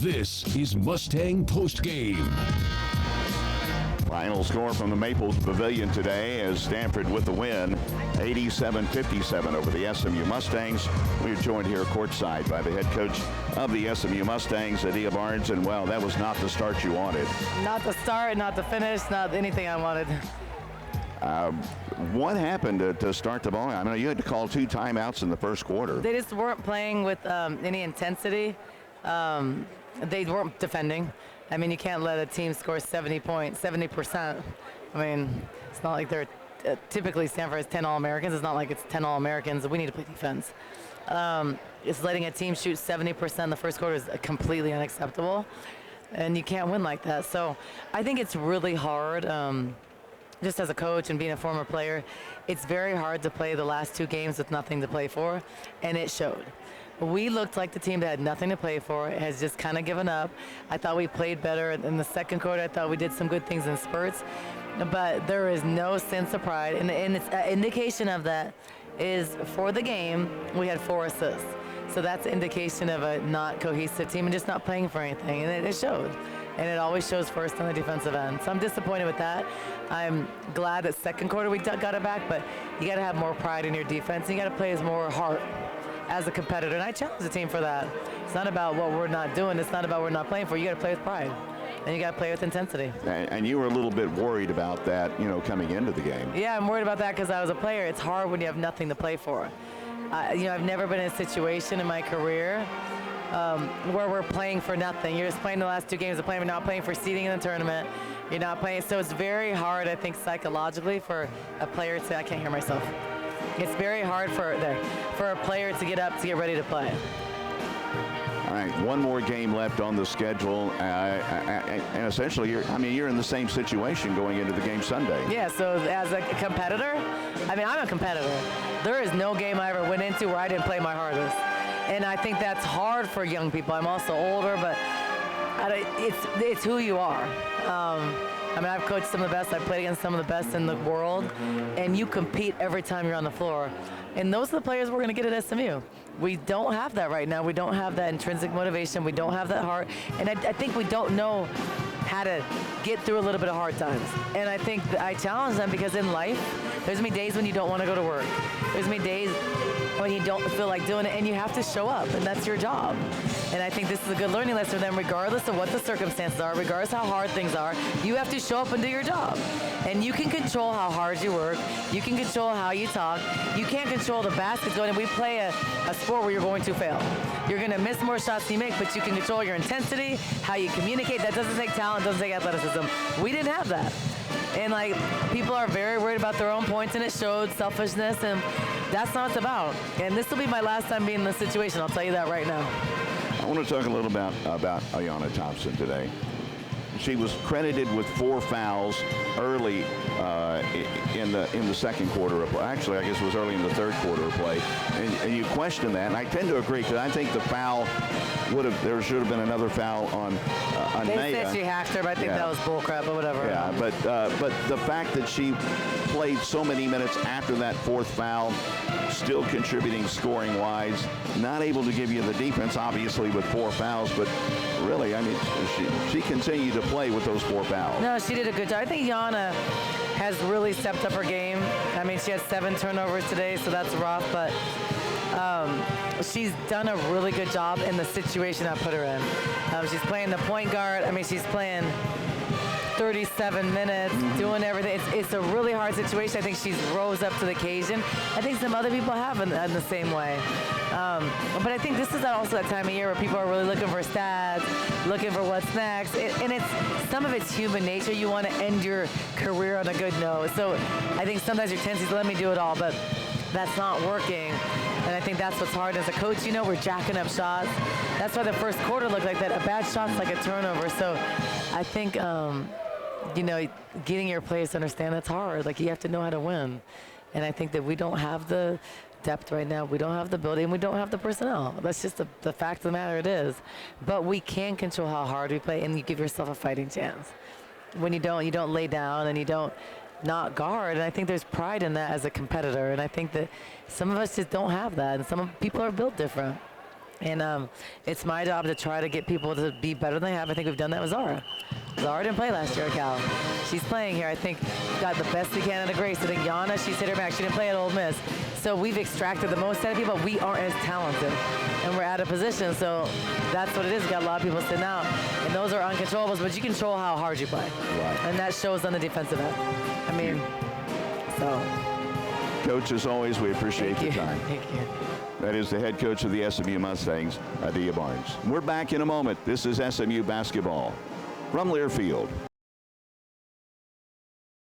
This is Mustang Postgame. Final score from the Maples Pavilion today as Stanford with the win, 87-57 over the SMU Mustangs. We're joined here courtside by the head coach of the SMU Mustangs, Adia Barnes, and well, that was not the start you wanted. Not the start, not the finish, not anything I wanted. What happened to start the ball? I know you had to call 2 timeouts in the first quarter. They just weren't playing with any intensity. They weren't defending. I mean, you can't let a team score 70%. I mean, it's not like they're typically Stanford has 10 All-Americans. It's not like it's 10 All-Americans. We need to play defense. It's letting a team shoot 70% in the first quarter is completely unacceptable, and you can't win like that. So I think it's really hard. Just as a coach and being a former player, it's very hard to play the last 2 games with nothing to play for, and it showed. We looked like the team that had nothing to play for, has just kind of given up. I thought we played better in the second quarter. I thought we did some good things in spurts, but there is no sense of pride. And it's an indication of that is for the game, we had 4 assists. So that's an indication of a not cohesive team and just not playing for anything, and it showed. And it always shows first on the defensive end. So I'm disappointed with that. I'm glad that second quarter we got it back, but you got to have more pride in your defense. You got to play as more heart as a competitor, and I challenge the team for that. It's not about what we're not doing. It's not about what we're not playing for. You got to play with pride, and you got to play with intensity. And you were a little bit worried about that, coming into the game. Yeah, I'm worried about that because I was a player. It's hard when you have nothing to play for. I've never been in a situation in my career where we're playing for nothing. You're just playing the last 2 games of playing. We're not playing for seeding in the tournament. You're not playing. So it's very hard, I think, psychologically for a player to say, I can't hear myself. It's very hard for a player to get up to get ready to play. All right, 1 more game left on the schedule, and essentially, you're in the same situation going into the game Sunday. Yeah, so as a competitor, I'm a competitor. There is no game I ever went into where I didn't play my hardest. And I think that's hard for young people. I'm also older, but it's who you are. I've coached some of the best. I've played against some of the best in the world, and you compete every time you're on the floor. And those are the players we're going to get at SMU. We don't have that right now. We don't have that intrinsic motivation. We don't have that heart. And I think we don't know how to get through a little bit of hard times. And I think I challenge them because in life, there's going to be days when you don't want to go to work. There's going to be days when you don't feel like doing it, and you have to show up, and that's your job. And I think this is a good learning lesson for them, regardless of what the circumstances are, regardless how hard things are, you have to show up and do your job. And you can control how hard you work. You can control how you talk. You can't control the baskets going, and we play a sport where you're going to fail. You're going to miss more shots than you make, but you can control your intensity, how you communicate. That doesn't take talent, doesn't take athleticism. We didn't have that. And people are very worried about their own points, and it showed selfishness, and that's not what it's about. And this will be my last time being in this situation. I'll tell you that right now. I want to talk a little about Ayanna Thompson today. She was credited with 4 fouls early in the second quarter of play. Actually, I guess it was early in the third quarter of play. And you question that, and I tend to agree, because I think the foul there should have been another foul on They Naya. said she hacked her, but I think that was bullcrap, but whatever. Yeah, but the fact that she played so many minutes after that 4th foul, still contributing scoring-wise, not able to give you the defense, obviously, with 4 fouls, but really, she continued to play with those 4 fouls. No, she did a good job. I think Ayanna has really stepped up her game. She had 7 turnovers today, so that's rough, but she's done a really good job in the situation I put her in. She's playing the point guard. She's playing 37 minutes, doing everything. It's a really hard situation. I think she's rose up to the occasion. I think some other people have in the same way. But I think this is also that time of year where people are really looking for stats, looking for what's next. And some of it's human nature. You want to end your career on a good note. So I think sometimes your tendency is let me do it all, but that's not working. And I think that's what's hard as a coach. We're jacking up shots. That's why the first quarter looked like that. A bad shot's like a turnover. So I think, getting your players to understand that's hard. You have to know how to win. And I think that we don't have the depth right now. We don't have the ability, and we don't have the personnel. That's just the fact of the matter. It is. But we can control how hard we play, and you give yourself a fighting chance. When you don't lay down, and you don't not guard. And I think there's pride in that as a competitor. And I think that some of us just don't have that. And people are built different. And it's my job to try to get people to be better than they have. I think we've done that with Zara. Zara didn't play last year at Cal. She's playing here. I think got the best we can out of Grace. I think Yana, she's hit her back. She didn't play at Ole Miss. So we've extracted the most out of people. We aren't as talented. And we're out of position. So that's what it is. We've got a lot of people sitting out. And those are uncontrollables, but you control how hard you play. Right. And that shows on the defensive end. I mean, so. Coach, as always, we appreciate the time. Thank you. That is the head coach of the SMU Mustangs, Adia Barnes. We're back in a moment. This is SMU basketball from Learfield.